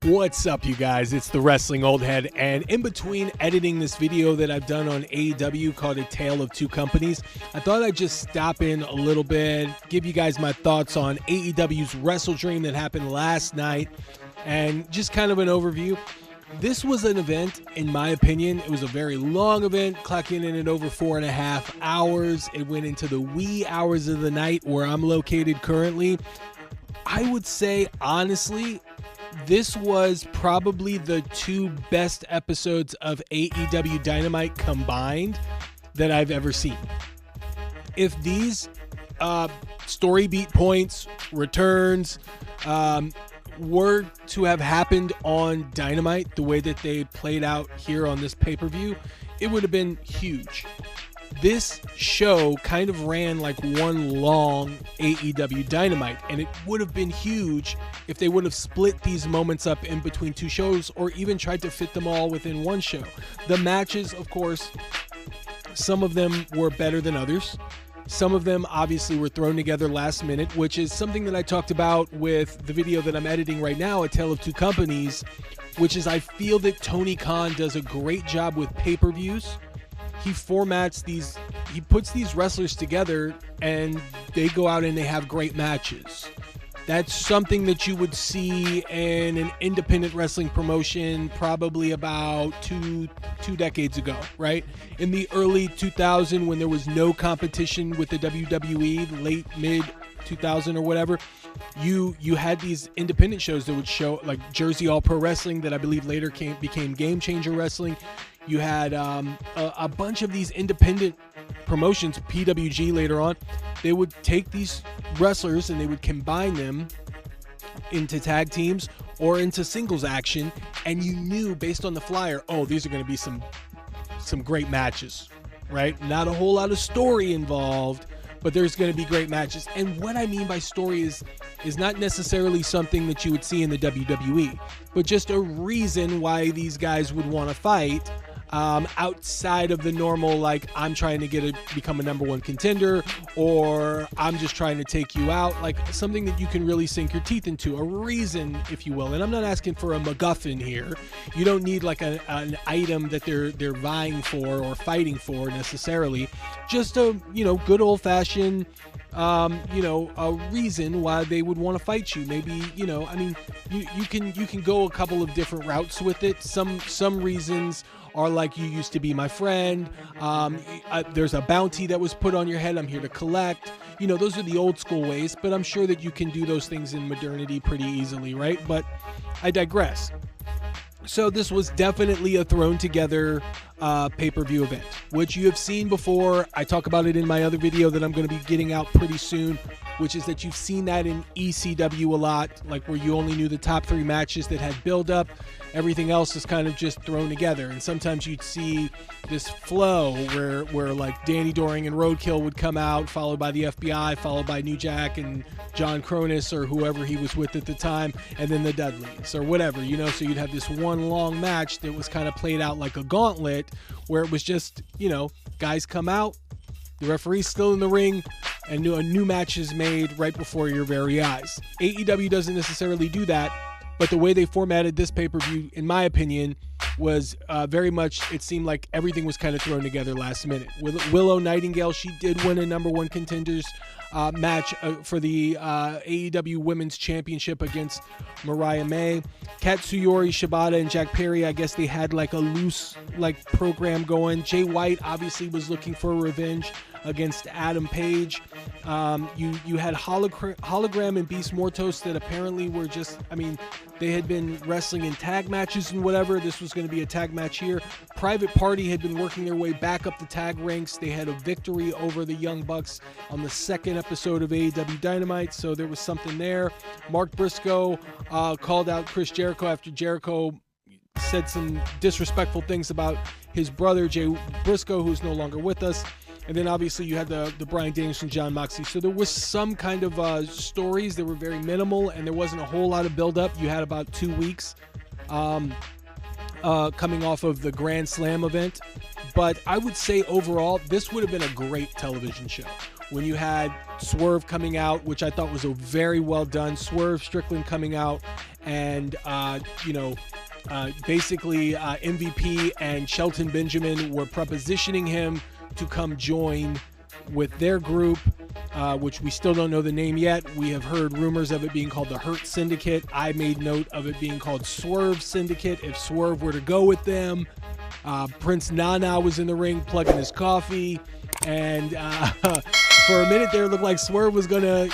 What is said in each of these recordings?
What's up, you guys? It's the Wrestling Old Head, and in between editing this video that I've done on AEW called A Tale of Two Companies, I thought I'd just stop in a little bit, give you guys my thoughts on AEW's WrestleDream that happened last night, and just kind of an overview. This was an event, in my opinion. It was a very long event, clocking in at over 4.5 hours. It went into the wee hours of the night where I'm located currently. I would say, honestly, this was probably the two best episodes of AEW Dynamite combined that I've ever seen. If these story beat points, returns, were to have happened on Dynamite the way that they played out here on this pay-per-view, it would have been huge. This show kind of ran like one long AEW Dynamite, and it would have been huge if they would have split these moments up in between two shows or even tried to fit them all within one show. The matches, of course, some of them were better than others. Some of them obviously were thrown together last minute, which is something that I talked about with the video that I'm editing right now, A Tale of Two Companies, which is I feel that Tony Khan does a great job with pay-per-views. He formats these, he puts these wrestlers together and they go out and they have great matches. That's something that you would see in an independent wrestling promotion probably about two decades ago, right? In the early 2000s, when there was no competition with the WWE, late mid 2000 or whatever, you had these independent shows that would show, like Jersey All Pro Wrestling, that I believe later became Game Changer Wrestling. You had a bunch of these independent promotions, PWG later on. They would take these wrestlers and they would combine them into tag teams or into singles action, and you knew based on the flyer, oh, these are going to be some great matches, right? Not a whole lot of story involved, but there's going to be great matches. And what I mean by story is not necessarily something that you would see in the WWE, but just a reason why these guys would want to fight. Outside of the normal, like, I'm trying to become a number one contender, or I'm just trying to take you out, like something that you can really sink your teeth into, a reason, if you will. And I'm not asking for a MacGuffin here. You don't need like an item that they're vying for or fighting for necessarily. Just a, good old fashioned, a reason why they would want to fight you. Maybe, you can go a couple of different routes with it. Some reasons are like, you used to be my friend. There's a bounty that was put on your head. I'm here to collect. Those are the old school ways, but I'm sure that you can do those things in modernity pretty easily, right? But I digress. So this was definitely a thrown together pay-per-view event, which you have seen before. I talk about it in my other video that I'm going to be getting out pretty soon, which is that you've seen that in ECW a lot, like where you only knew the top 3 matches that had build-up. Everything else is kind of just thrown together. And sometimes you'd see this flow where like Danny Doring and Roadkill would come out, followed by the FBI, followed by New Jack and John Cronus or whoever he was with at the time, and then the Dudleys or whatever, so you'd have this one long match that was kind of played out like a gauntlet, where it was just, guys come out, the referee's still in the ring, and a new match is made right before your very eyes. AEW doesn't necessarily do that, but the way they formatted this pay-per-view, in my opinion, was very much, it seemed like everything was kind of thrown together last minute. Willow Nightingale, she did win a number one contenders match for the AEW Women's Championship against Mariah May. Katsuyori Shibata and Jack Perry, I guess they had like a loose program going. Jay White obviously was looking for revenge against Adam Page. You had Hologram and Beast Mortos that apparently were just, they had been wrestling in tag matches and whatever. This was going to be a tag match here. Private Party had been working their way back up the tag ranks. They had a victory over the Young Bucks on the second episode of AEW Dynamite, so there was something there. Mark Briscoe called out Chris Jericho after Jericho said some disrespectful things about his brother, Jay Briscoe, who's no longer with us. And then obviously you had the Bryan Danielson, John Moxley. So there was some kind of stories that were very minimal, and there wasn't a whole lot of build-up. You had about 2 weeks coming off of the Grand Slam event. But I would say overall, this would have been a great television show. when you had Swerve coming out, which I thought was a very well done. Swerve Strickland coming out and, basically MVP and Shelton Benjamin were propositioning him to come join with their group, which we still don't know the name yet. We have heard rumors of it being called the Hurt Syndicate. I made note of it being called Swerve Syndicate if Swerve were to go with them. Prince Nana was in the ring plugging his coffee, and for a minute there it looked like Swerve was gonna,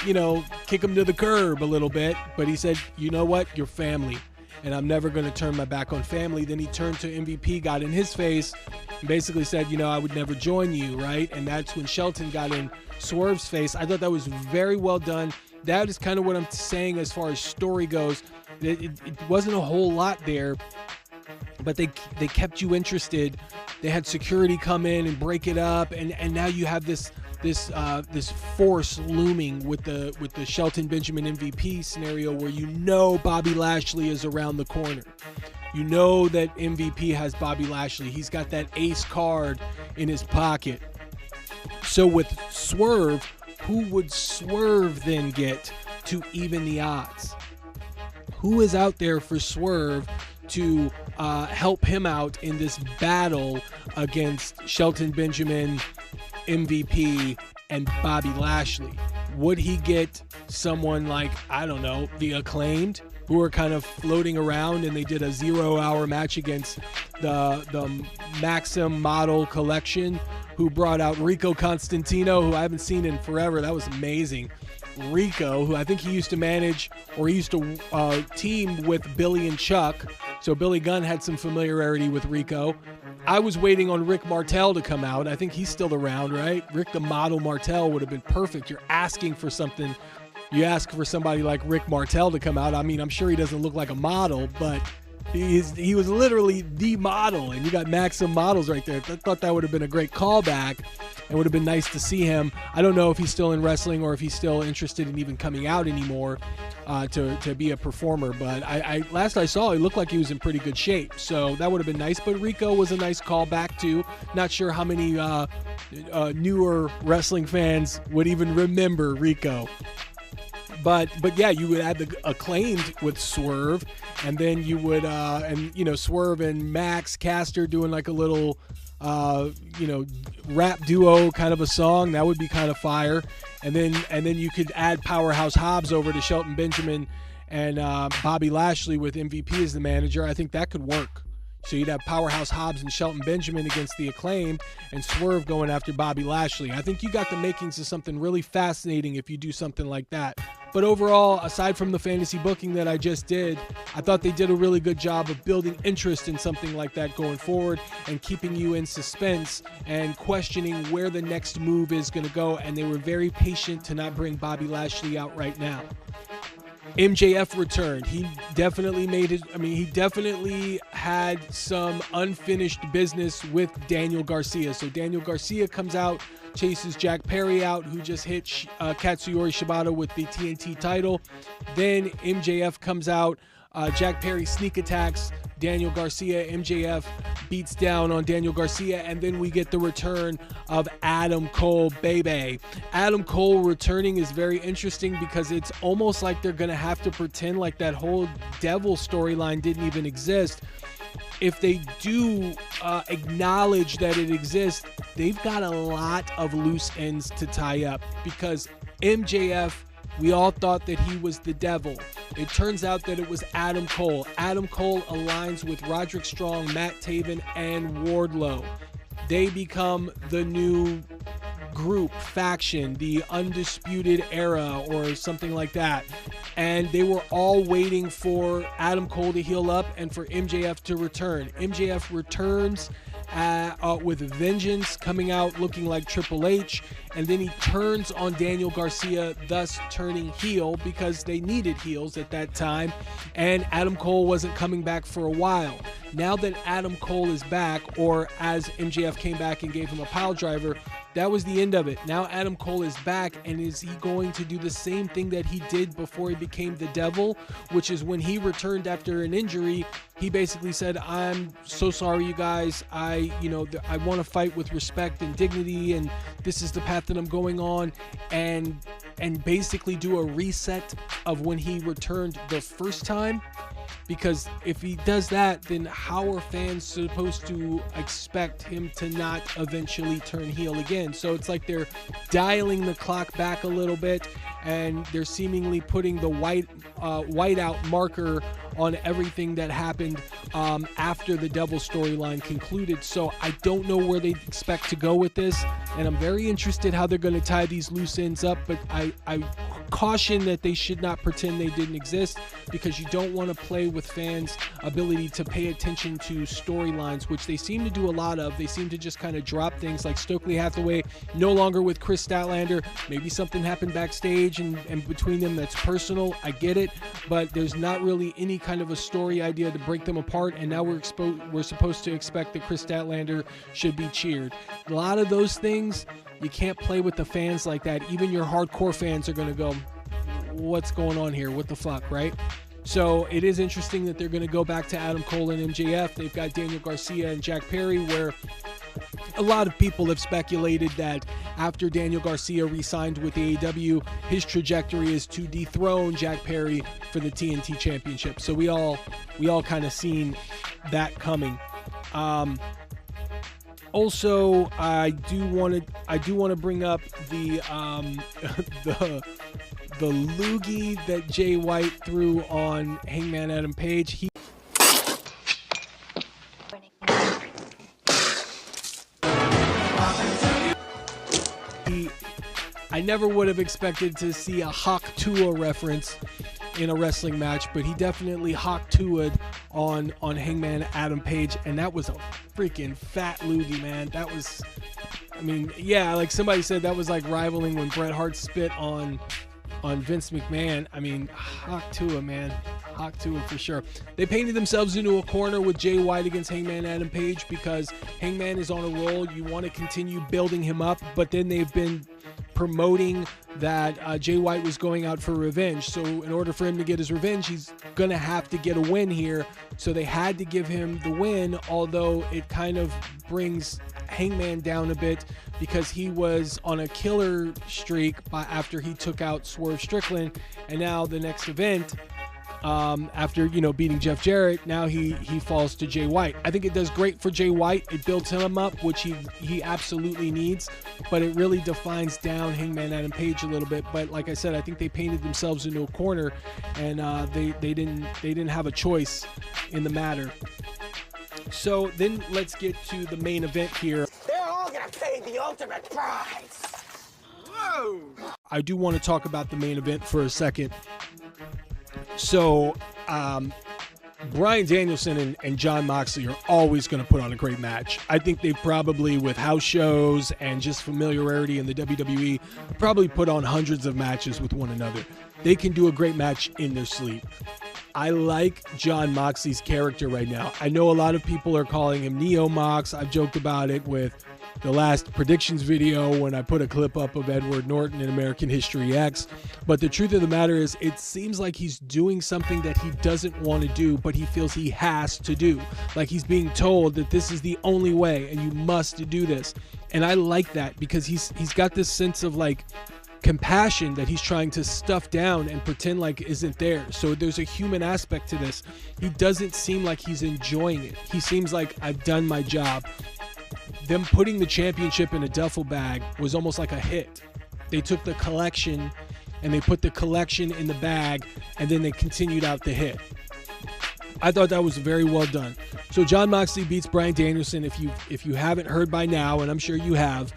kick him to the curb a little bit, but he said, you know what, you're family, and I'm never gonna turn my back on family. Then he turned to MVP, got in his face, and basically said, I would never join you, right? And that's when Shelton got in Swerve's face. I thought that was very well done. That is kind of what I'm saying as far as story goes. It wasn't a whole lot there, but they kept you interested. They had security come in and break it up, and now you have this force looming with the Shelton Benjamin MVP scenario, where Bobby Lashley is around the corner. That MVP has Bobby Lashley. He's got that ace card in his pocket. So with Swerve, who would Swerve then get to even the odds? Who is out there for Swerve to help him out in this battle against Shelton Benjamin, MVP, and Bobby Lashley? Would he get someone like, I don't know, the Acclaimed, who are kind of floating around, and they did a 0-hour match against the Maxim Model Collection, who brought out Rico Constantino, who I haven't seen in forever. That was amazing. Rico, who I think he used to manage, or he used to team with Billy and Chuck. So Billy Gunn had some familiarity with Rico. I was waiting on Rick Martel to come out. I think he's still around, right? Rick the Model Martel would have been perfect. You're asking for something. You ask for somebody like Rick Martel to come out. I mean, I'm sure he doesn't look like a model, but he was literally the model, and you got Maxim Models right there. I thought that would have been a great callback. It would have been nice to see him. I don't know if he's still in wrestling or if he's still interested in even coming out anymore to be a performer. But last I saw, he looked like he was in pretty good shape. So that would have been nice. But Rico was a nice callback too. Not sure how many newer wrestling fans would even remember Rico. But yeah, you would add the Acclaimed with Swerve, and then you would Swerve and Max Caster doing like a little rap duo kind of a song. That would be kind of fire. And then you could add Powerhouse Hobbs over to Shelton Benjamin and Bobby Lashley with MVP as the manager. I think that could work. So you'd have Powerhouse Hobbs and Shelton Benjamin against the Acclaim, and Swerve going after Bobby Lashley. I think you got the makings of something really fascinating if you do something like that. But overall, aside from the fantasy booking that I just did, I thought they did a really good job of building interest in something like that going forward and keeping you in suspense and questioning where the next move is going to go. And they were very patient to not bring Bobby Lashley out right now. MJF returned. He definitely he definitely had some unfinished business with Daniel Garcia. So Daniel Garcia comes out, chases Jack Perry out, who just hit Katsuyori Shibata with the TNT title. Then MJF comes out. Jack Perry sneak attacks Daniel Garcia. MJF beats down on Daniel Garcia, and then we get the return of Adam Cole, baby. Adam Cole returning is very interesting because it's almost like they're going to have to pretend like that whole devil storyline didn't even exist. If they do acknowledge that it exists, they've got a lot of loose ends to tie up, because MJF, we all thought that he was the devil. It turns out that it was Adam Cole. Adam Cole aligns with Roderick Strong, Matt Taven, and Wardlow. They become the new group, faction, the Undisputed Era, or something like that. And they were all waiting for Adam Cole to heal up and for MJF to return. MJF returns with vengeance, coming out looking like Triple H, and then he turns on Daniel Garcia, thus turning heel, because they needed heels at that time, and Adam Cole wasn't coming back for a while. Now that Adam Cole is back, or as MJF came back and gave him a pile driver, that was the end of it. Now Adam Cole is back, and is he going to do the same thing that he did before he became the Devil, which is when he returned after an injury, he basically said, I'm so sorry, you guys. I want to fight with respect and dignity, and this is the path that I'm going on, and basically do a reset of when he returned the first time. Because if he does that, then how are fans supposed to expect him to not eventually turn heel again? So it's like they're dialing the clock back a little bit, and they're seemingly putting the whiteout marker on everything that happened after the Devil storyline concluded. So I don't know where they expect to go with this, and I'm very interested how they're going to tie these loose ends up, but I caution that they should not pretend they didn't exist, because you don't want to play with fans' ability to pay attention to storylines, which they seem to do a lot of. They seem to just kind of drop things like Stokely Hathaway no longer with Chris Statlander. Maybe something happened backstage and between them that's personal. I get it, but there's not really any kind of a story idea to break them apart, and now we're supposed to expect that Chris Statlander should be cheered. A lot of those things, you can't play with the fans like that. Even your hardcore fans are going to go, what's going on here? What the fuck, right? So it is interesting that they're going to go back to Adam Cole and MJF. They've got Daniel Garcia and Jack Perry, where a lot of people have speculated that after Daniel Garcia re-signed with AEW, his trajectory is to dethrone Jack Perry for the TNT Championship. So we all kind of seen that coming. Also, I do want to bring up the the loogie that Jay White threw on Hangman Adam Page. I never would have expected to see a Hawk Tua reference in a wrestling match, but he definitely Hawk Tua'd on Hangman Adam Page, and that was a freaking fat loogie, man. That was, I mean, yeah, like somebody said, that was like rivaling when Bret Hart spit on Vince McMahon. I mean, Hawk Tua, man. Hawk Tua for sure. They painted themselves into a corner with Jay White against Hangman Adam Page, because Hangman is on a roll. You want to continue building him up, but then they've been promoting that Jay White was going out for revenge. So in order for him to get his revenge, he's going to have to get a win here. So they had to give him the win, although it kind of brings Hangman down a bit, because he was on a killer streak after he took out Swerve Strickland, and now the next event, after beating Jeff Jarrett, now he falls to Jay White. I think it does great for Jay White. It builds him up, which he absolutely needs, but it really defines down Hangman Adam Page a little bit. But like I said, I think they painted themselves into a corner, and they didn't have a choice in the matter. So then let's get to the main event here. They're all gonna pay the ultimate price. Whoa! I do want to talk about the main event for a second. So, Bryan Danielson and Jon Moxley are always going to put on a great match. I think they probably, with house shows and just familiarity in the WWE, probably put on hundreds of matches with one another. They can do a great match in their sleep. I like Jon Moxley's character right now. I know a lot of people are calling him Neo Mox. I've joked about it with the last predictions video when I put a clip up of Edward Norton in American History X. But the truth of the matter is, it seems like he's doing something that he doesn't want to do, but he feels he has to do. Like he's being told that this is the only way and you must do this. And I like that, because he's got this sense of like compassion that he's trying to stuff down and pretend like isn't there. So there's a human aspect to this. He doesn't seem like he's enjoying it. He seems like, I've done my job. Them putting the championship in a duffel bag was almost like a hit. They took the collection and they put the collection in the bag, and then they continued out the hit. I thought that was very well done. So Jon Moxley beats Bryan Danielson, if you haven't heard by now, and I'm sure you have,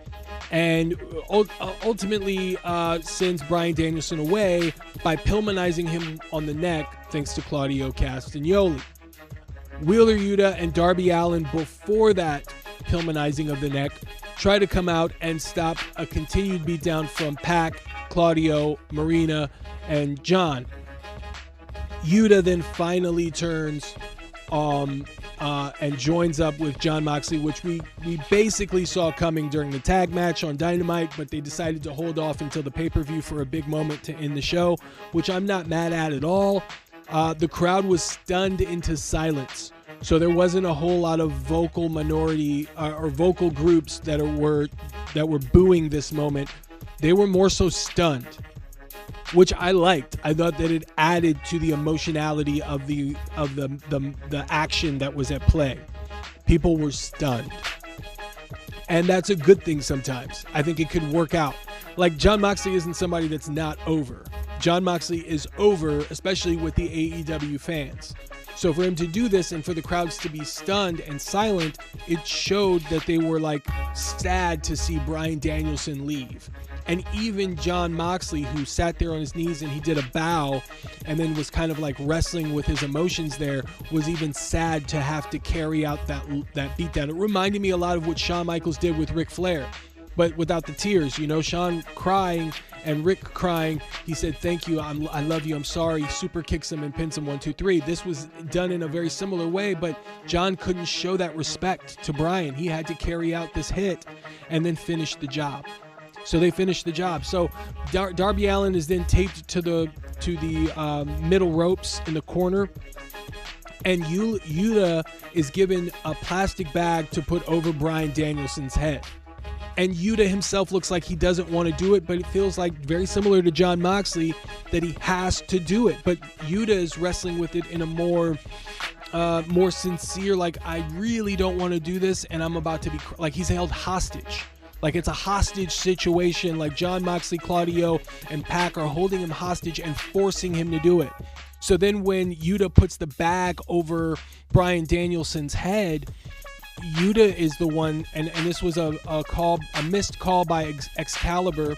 and ultimately sends Bryan Danielson away by Pillmanizing him on the neck, thanks to Claudio Castagnoli. Wheeler Yuta and Darby Allin, before that Pillmanizing of the neck, try to come out and stop a continued beatdown from Pac, Claudio, Marina, and John. Yuta then finally turns and joins up with Jon Moxley, which we basically saw coming during the tag match on Dynamite, but they decided to hold off until the pay-per-view for a big moment to end the show, which I'm not mad at all. The crowd was stunned into silence, so there wasn't a whole lot of vocal minority or vocal groups that were booing this moment. They were more so stunned, which I liked. I thought that it added to the emotionality of the action that was at play. People were stunned, and that's a good thing sometimes. I think it could work out. Like, Jon Moxley isn't somebody that's not over. Jon Moxley is over, especially with the AEW fans. So for him to do this and for the crowds to be stunned and silent, it showed that they were like sad to see Bryan Danielson leave. And even Jon Moxley, who sat there on his knees and he did a bow and then was kind of like wrestling with his emotions there, was even sad to have to carry out that beatdown. It reminded me a lot of what Shawn Michaels did with Ric Flair, but without the tears. You know, Shawn crying and Rick crying. He said, "Thank you, I love you, I'm sorry." Super kicks him and pins him 1, 2, 3. This was done in a very similar way, but John couldn't show that respect to Bryan. He had to carry out this hit and then finish the job. So they finished the job. So Darby Allin is then taped to the middle ropes in the corner, and Yuta is given a plastic bag to put over Bryan Danielson's head. And Yuta himself looks like he doesn't want to do it, but it feels like very similar to Jon Moxley that he has to do it. But Yuta is wrestling with it in a more sincere, like, I really don't want to do this, and I'm about to be, like, he's held hostage. Like, it's a hostage situation. Like, Jon Moxley, Claudio, and Pac are holding him hostage and forcing him to do it. So then when Yuta puts the bag over Bryan Danielson's head, Yuta is the one, and this was a missed call by Excalibur,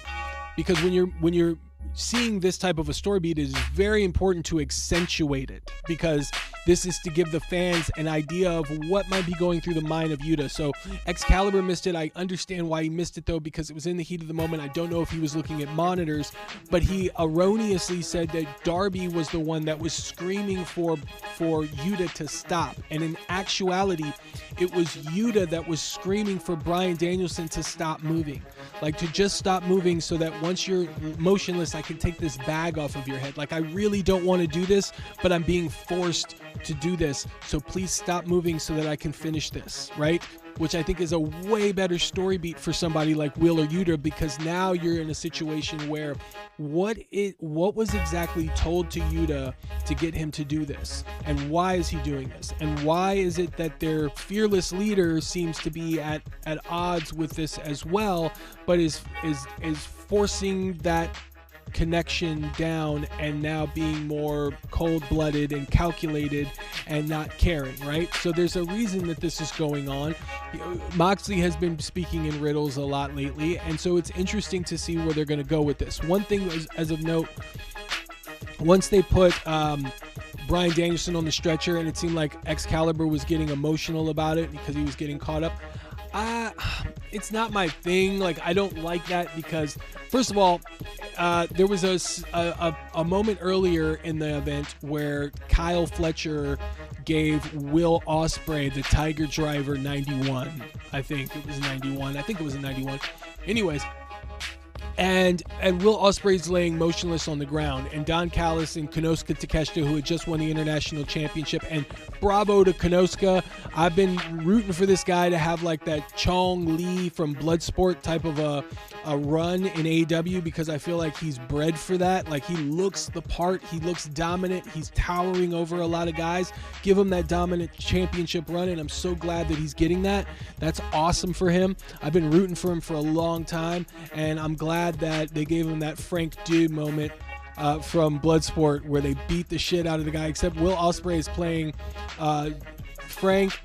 because when you're seeing this type of a story beat, it is very important to accentuate it, because this is to give the fans an idea of what might be going through the mind of Yuta. So Excalibur missed it. I understand why he missed it, though, because it was in the heat of the moment. I don't know if he was looking at monitors, but he erroneously said that Darby was the one that was screaming for Yuta to stop. And in actuality, it was Yuta that was screaming for Bryan Danielson to stop moving. Like, to just stop moving so that once you're motionless, I can take this bag off of your head. Like, I really don't want to do this, but I'm being forced to do this, so please stop moving so that I can finish this, right? Which I think is a way better story beat for somebody like Will or Yuta, because now you're in a situation where what was exactly told to Yuta to get him to do this, and why is he doing this, and why is it that their fearless leader seems to be at odds with this as well, but is forcing that connection down and now being more cold-blooded and calculated and not caring, right? So there's a reason that this is going on. Moxley has been speaking in riddles a lot lately, and so it's interesting to see where they're going to go with this. One thing as of note, once they put Bryan Danielson on the stretcher, and it seemed like Excalibur was getting emotional about it because he was getting caught up, it's not my thing. Like, I don't like that, because first of all, there was a moment earlier in the event where Kyle Fletcher gave Will Ospreay the Tiger Driver 91. I think it was a 91. Anyways, and Will Ospreay's laying motionless on the ground, and Don Callis and Konosuke Takeshita, who had just won the international championship, and bravo to Konosuke. I've been rooting for this guy to have like that Chong Lee from Bloodsport type of a run in AEW, because I feel like he's bred for that. Like, he looks the part, he looks dominant, he's towering over a lot of guys. Give him that dominant championship run, and I'm so glad that he's getting that. That's awesome for him. I've been rooting for him for a long time, and I'm glad that they gave him that Frank Dude moment from Bloodsport, where they beat the shit out of the guy, except Will Ospreay is playing Frank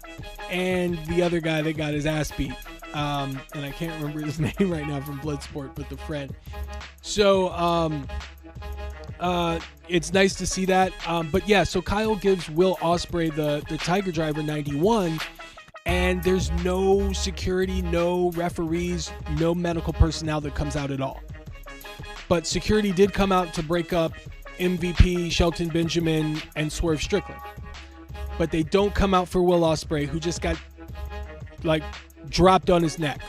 and the other guy that got his ass beat. And I can't remember his name right now from Bloodsport, but the friend. So it's nice to see that. But yeah, so Kyle gives Will Ospreay the Tiger Driver 91, and there's no security, no referees, no medical personnel that comes out at all. But security did come out to break up MVP, Shelton Benjamin, and Swerve Strickland. but they don't come out for Will Ospreay, who just got like dropped on his neck.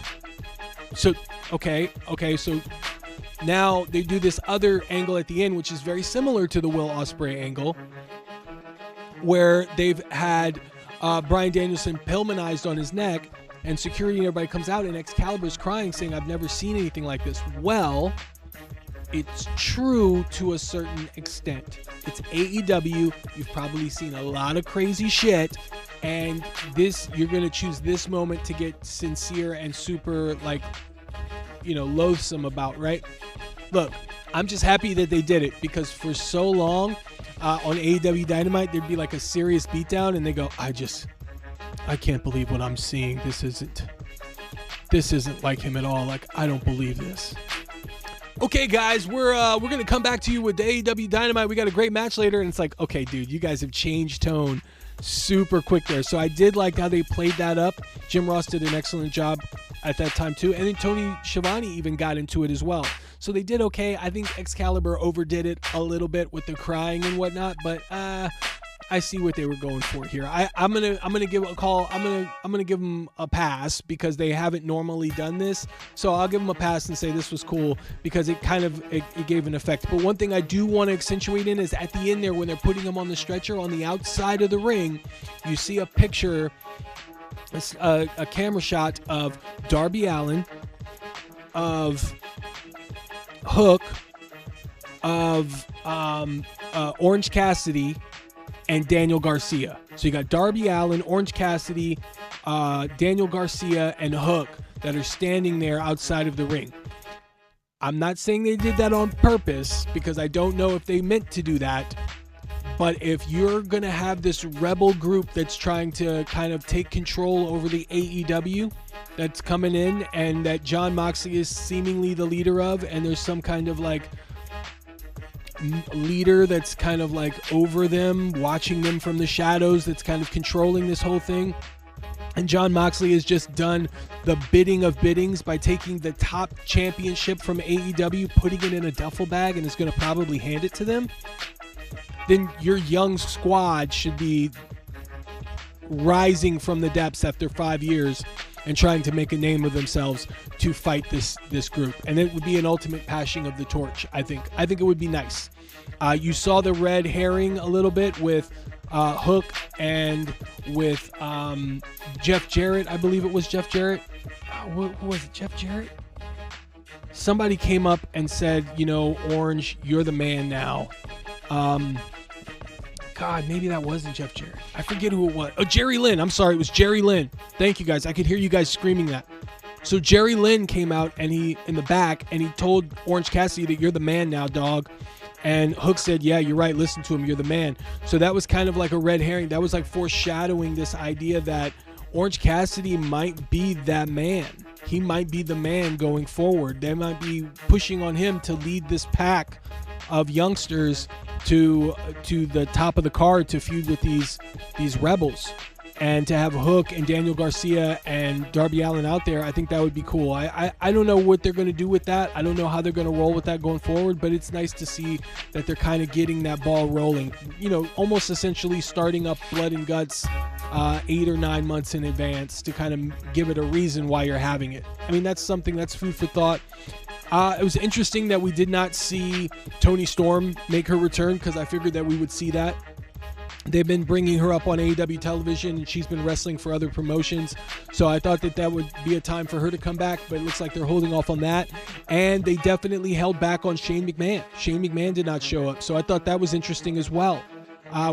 So okay, so now they do this other angle at the end, which is very similar to the Will Ospreay angle, where they've had Bryan Danielson Pillmanized on his neck, and security and everybody comes out, and Excalibur's crying, saying, "I've never seen anything like this." Well, it's true to a certain extent. It's AEW. You've probably seen a lot of crazy shit, and you're going to choose this moment to get sincere and super, like, loathsome about, right? Look, I'm just happy that they did it, because for so long on AEW Dynamite, there'd be like a serious beatdown, and they go, I can't believe what I'm seeing. This isn't like him at all. Like, I don't believe this. Okay, guys, we're gonna come back to you with the AEW Dynamite. We got a great match later, and it's like, okay, dude, you guys have changed tone super quick there. So I did like how they played that up. Jim Ross did an excellent job at that time too, and then Tony Schiavone even got into it as well. So they did okay. I think Excalibur overdid it a little bit with the crying and whatnot, but I see what they were going for here. I'm gonna give a call. I'm gonna give them a pass, because they haven't normally done this. So I'll give them a pass and say this was cool, because it gave an effect. But one thing I do want to accentuate in is at the end there, when they're putting him on the stretcher on the outside of the ring, you see a picture, a camera shot of Darby Allin, of Hook, of Orange Cassidy, and Daniel Garcia. So you got Darby Allin, Orange Cassidy, Daniel Garcia, and Hook that are standing there outside of the ring. I'm not saying they did that on purpose, because I don't know if they meant to do that. But if you're going to have this rebel group that's trying to kind of take control over the AEW that's coming in, and that Jon Moxley is seemingly the leader of, and there's some kind of like leader that's kind of like over them, watching them from the shadows, that's kind of controlling this whole thing, and Jon Moxley has just done the bidding of biddings by taking the top championship from AEW, putting it in a duffel bag, and is going to probably hand it to them, then your young squad should be rising from the depths after 5 years and trying to make a name of themselves to fight this group. And it would be an ultimate passing of the torch, I think. I think it would be nice. You saw the red herring a little bit with Hook and with Jeff Jarrett. I believe it was Jeff Jarrett. Who was it? Jeff Jarrett? Somebody came up and said, Orange, you're the man now. God, maybe that wasn't Jeff Jarrett. I forget who it was. Oh, Jerry Lynn. I'm sorry. It was Jerry Lynn. Thank you, guys. I could hear you guys screaming that. So Jerry Lynn came out, and he, in the back, and he told Orange Cassidy that you're the man now, dog. And Hook said, yeah, you're right. Listen to him. You're the man. So that was kind of like a red herring. That was like foreshadowing this idea that Orange Cassidy might be that man. He might be the man going forward. They might be pushing on him to lead this pack of youngsters to the top of the card to feud with these rebels, and to have Hook and Daniel Garcia and Darby Allin out there. I think that would be cool. I don't know what they're going to do with that. I don't know how they're going to roll with that going forward, but it's nice to see that they're kind of getting that ball rolling, almost essentially starting up Blood and Guts 8 or 9 months in advance to kind of give it a reason why you're having it. I mean, that's food for thought. It was interesting that we did not see Toni Storm make her return, because I figured that we would see that. They've been bringing her up on AEW television, and she's been wrestling for other promotions. So I thought that would be a time for her to come back, but it looks like they're holding off on that. And they definitely held back on Shane McMahon. Shane McMahon did not show up, so I thought that was interesting as well.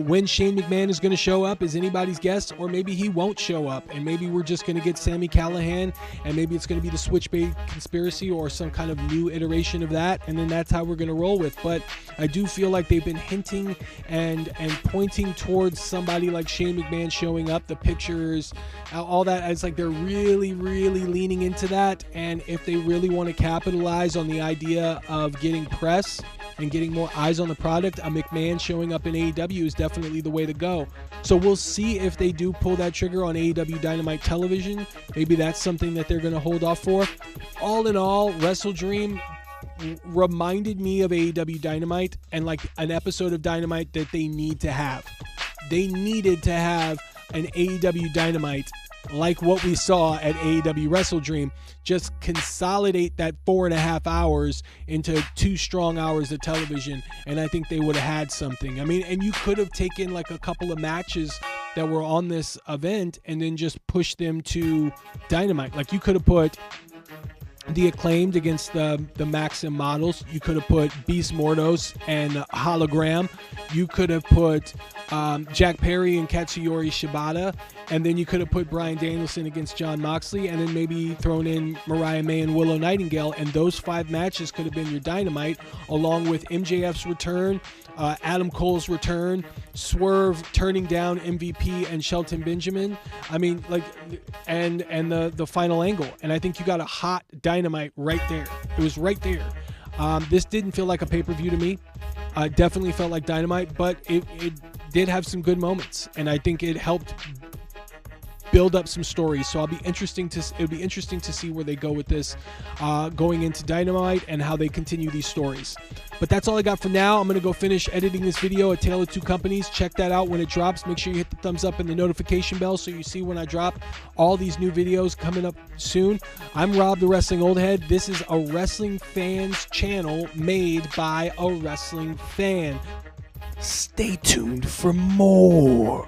When Shane McMahon is going to show up is anybody's guess, or maybe he won't show up, and maybe we're just going to get Sami Callihan, and maybe it's going to be the Switchblade Conspiracy or some kind of new iteration of that, and then that's how we're going to roll with. But I do feel like they've been hinting and pointing towards somebody like Shane McMahon showing up, the pictures, all that. It's like they're really, really leaning into that, and if they really want to capitalize on the idea of getting press and getting more eyes on the product, a McMahon showing up in AEW is definitely the way to go. So we'll see if they do pull that trigger on AEW Dynamite television. Maybe that's something that they're going to hold off for. All in all, WrestleDream reminded me of AEW Dynamite, and like an episode of Dynamite that they need to have. They needed to have an AEW Dynamite like what we saw at AEW WrestleDream, just consolidate that 4.5 hours into 2 strong hours of television, and I think they would have had something. I mean, and you could have taken like a couple of matches that were on this event and then just pushed them to Dynamite. Like you could have put the Acclaimed against the Maxim Models. You could have put Beast Mordos and Hologram. You could have put Jack Perry and Katsuyori Shibata, and then you could have put Bryan Danielson against Jon Moxley, and then maybe thrown in Mariah May and Willow Nightingale, and those 5 matches could have been your Dynamite, along with MJF's return, Adam Cole's return, Swerve turning down MVP and Shelton Benjamin. I mean, like, and the final angle. And I think you got a hot Dynamite right there. It was right there. This didn't feel like a pay-per-view to me. Definitely felt like Dynamite, but it did have some good moments, and I think it helped build up some stories. So it'll be interesting to see where they go with this going into Dynamite and how they continue these stories. But that's all I got for now. I'm going to go finish editing this video, A Tale of Two Companies. Check that out when it drops. Make sure you hit the thumbs up and the notification bell so you see when I drop all these new videos coming up soon. I'm Rob, the Wrestling Old Head. This is a wrestling fans channel made by a wrestling fan. Stay tuned for more.